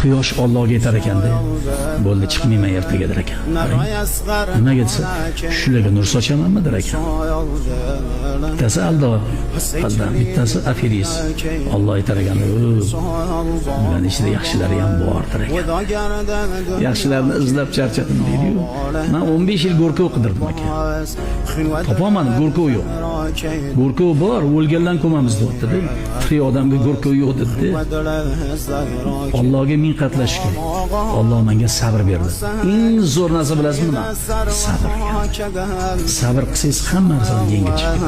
Quyosh Allohga yetar ekanda, bo'ldi chiqmayman ertaga der ekan. Nimaga desa, shularga nur sochamanmi der ekan. Bittasi aldo, bittasi afiris. Alloh yetar ekanda, ularning ichida yaxshilari ham bor der ekan. Yaxshilarni izlab charchadim deydi-yu. Men 15 yil Gorkov qidirdim aka. Topolmadim, Gorkov yo'q. Gorkov bor, o'lgandan ko'mamiz deyapti-da. Tirik odamga Gorkov yo'q dedi. Allohga ming qatla shukr. Alloh menga sabr berdi. Eng zo'r narsa bilasizmi nima? Sabr. Sabr qilsangiz hamma narsani yengil chiqadi.